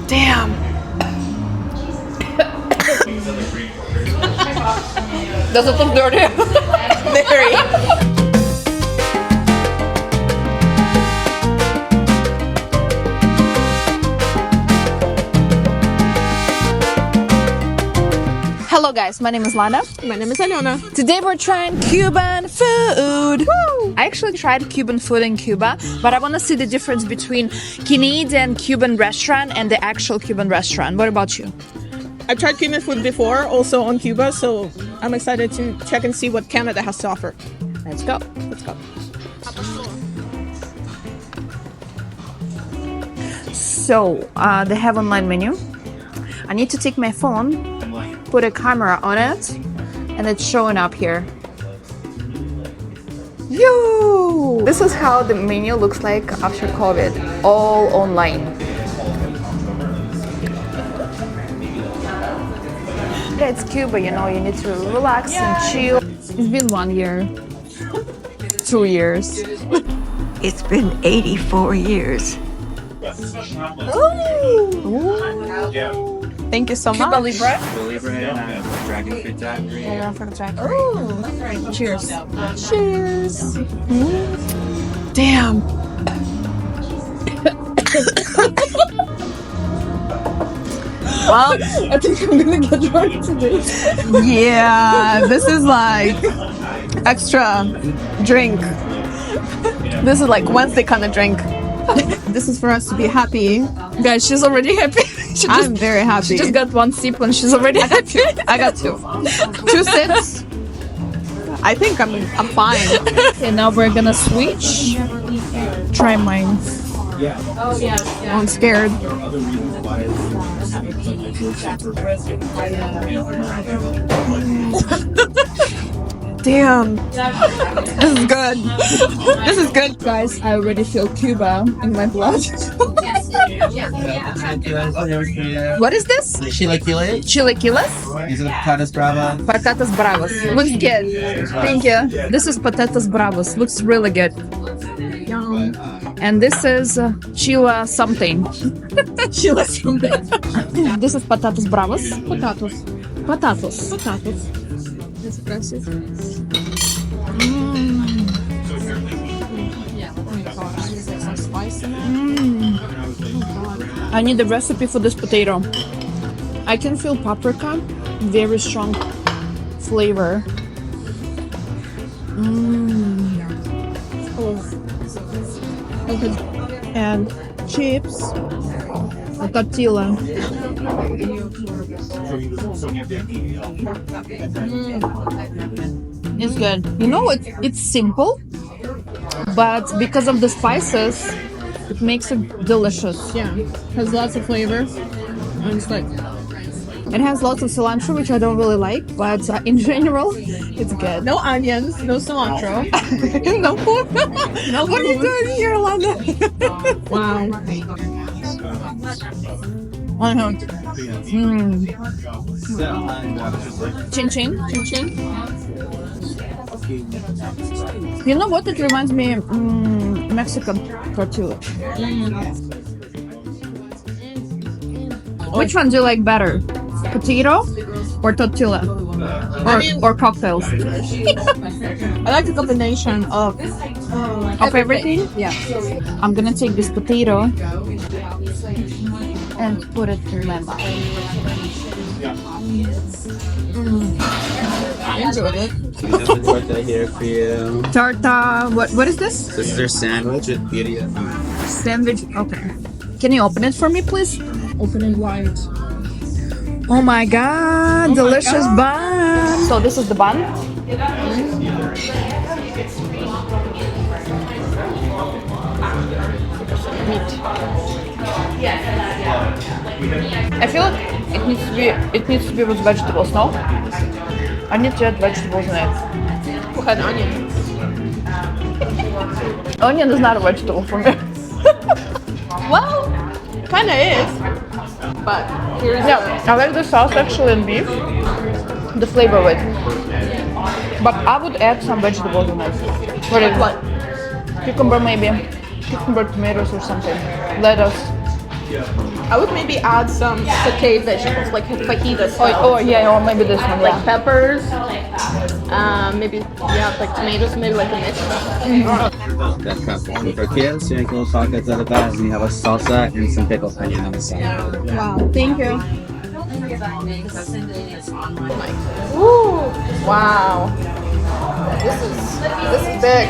Damn. Does it look dirty? Very. Hello guys, my name is Lana. My name is Alyona. Today we're trying Cuban food. Woo! I actually tried Cuban food in Cuba, but I want to see the difference between Canadian Cuban restaurant and the actual Cuban restaurant. What about you? I've tried Cuban food before, also on Cuba, so I'm excited to check and see what Canada has to offer. Let's go. Let's go. So, they have online menu. I need to take my phone, put a camera on it, and it's showing up here. Yo! This is how the menu looks like after COVID, all online. Yeah, it's Cuba, you know, you need to relax and chill. It's been 1 year, 2 years. It's been 84 years. Ooh. Thank you so much. Cuba Libre. Libre and dragon fruit daiquiri. Yeah, for the Daiquiri. Oh, cheers. Cheers. Damn. Well, I think I'm gonna get drunk today. Yeah, this is like extra drink. This is like Wednesday kind of drink. This is for us to be happy. Guys, she's already happy. I'm very happy. She just got one sip and she's already happy. I got two. 2 sips. I think I'm fine. Okay, now we're gonna switch. Try mine. I'm scared. Damn. This is good. This is good. Guys, I already feel Cuba in my blood. What is this? Chiilaquiles. Chiilaquiles? These are patatas bravas. Patatas bravas. Looks good. Thank you. This is patatas bravas. Looks really good. Yum. And this is Chila something. Chila something. This is patatas bravas. Potatoes. Potatoes. Potatoes. It's aggressive. I need the recipe for this potato. I can feel paprika, very strong flavor. And chips. A tortilla. It's good. You know what? It's simple, but because of the spices, it makes it delicious. Yeah, has lots of flavor. And it's like It has lots of cilantro, which I don't really like, but in general, it's good. no onions, no cilantro. No food. No What are you food. doing here, Lana? Wow. Chin chin. Chin chin. You know what? It reminds me Mexican tortilla. Which one do you like better? Potato or tortilla? Or cocktails? I like the combination of everything? Yeah. I'm gonna take this potato and put it in my mouth. I enjoyed it. There's a torta here for you. Tarta, what is this? This is their sandwich with birria. Sandwich, okay. Can you open it for me, please? Open it wide. Oh my god, delicious bun! So this is the bun? I feel like it needs to be with vegetables, no? I need to add vegetables in it. Who had onion? Onion is not a vegetable for me. Well, kinda is. But here's Yeah, I like the sauce actually and beef, the flavor of it. But I would add some vegetables in it. What is what? Cucumber maybe. Cucumber, tomatoes or something. Lettuce. I would maybe add some sauteed vegetables like fajitas. Oh yeah, or maybe this one. Like peppers, maybe like tomatoes, maybe like a mix. That cup of tortillas, chilaquiles, pockets at the back, and you have a salsa and some pickled onion on the side. Wow, thank you. Ooh, wow. This is big.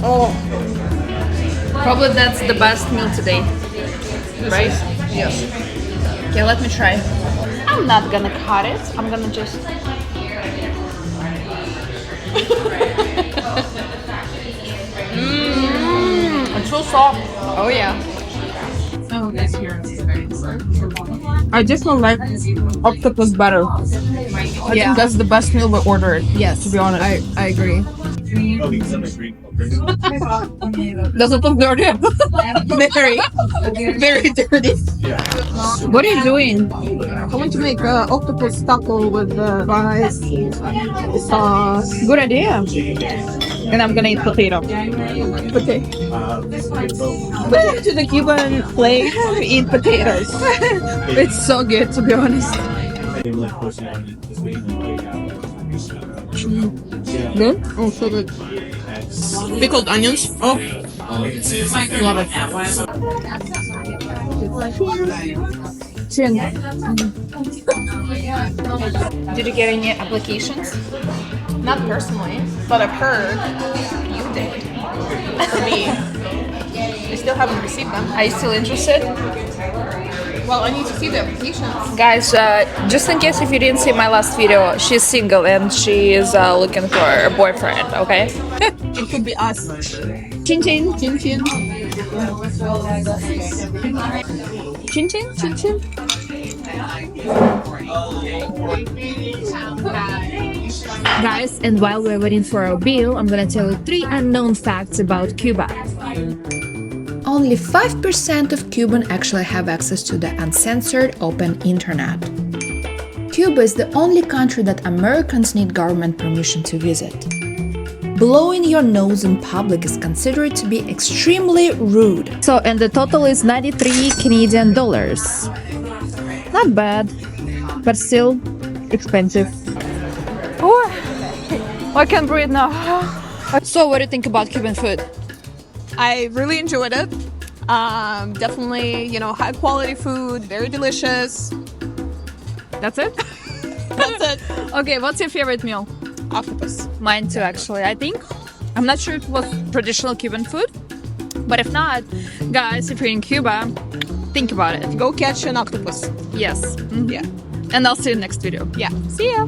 Oh, Probably that's the best meal today, right? yes. Okay, let me try. I'm not gonna cut it. I'm gonna just. It's so soft. Oh yeah. I just don't like octopus better. I think that's the best meal we ordered. Yes. To be honest. I agree. Does it look dirty? Very dirty. What are you doing? I want to make octopus taco with rice, sauce. Good idea. And I'm gonna eat potato. Okay. Back to the Cuban place to eat potatoes. It's so good, to be honest. Good? Oh, so good. Pickled onions. Oh, love it. Chin. Did you get any applications? Not personally, but I've heard you did. For me. I still haven't received them. Are you still interested? Well, I need to see the applications. Guys, just in case if you didn't see my last video, she's single and she is looking for a boyfriend, okay? It could be us. Chin chin. Chin chin. Chin chin. Chin chin. Guys, and while we're waiting for our bill, I'm gonna tell you 3 unknown facts about Cuba. Only 5% of Cubans actually have access to the uncensored open internet. Cuba is the only country that Americans need government permission to visit. Blowing your nose in public is considered to be extremely rude. So, and the total is 93 Canadian dollars. Not bad, but still expensive. Oh, I can't breathe now. So, what do you think about Cuban food? I really enjoyed it. Definitely, high quality food, very delicious. That's it? That's it. Okay, what's your favorite meal? Octopus. Mine too, actually. I think. I'm not sure if it was traditional Cuban food, but if not, guys, if you're in Cuba, think about it. Go catch an octopus. Yes. Yeah. And I'll see you in the next video. Yeah. See ya.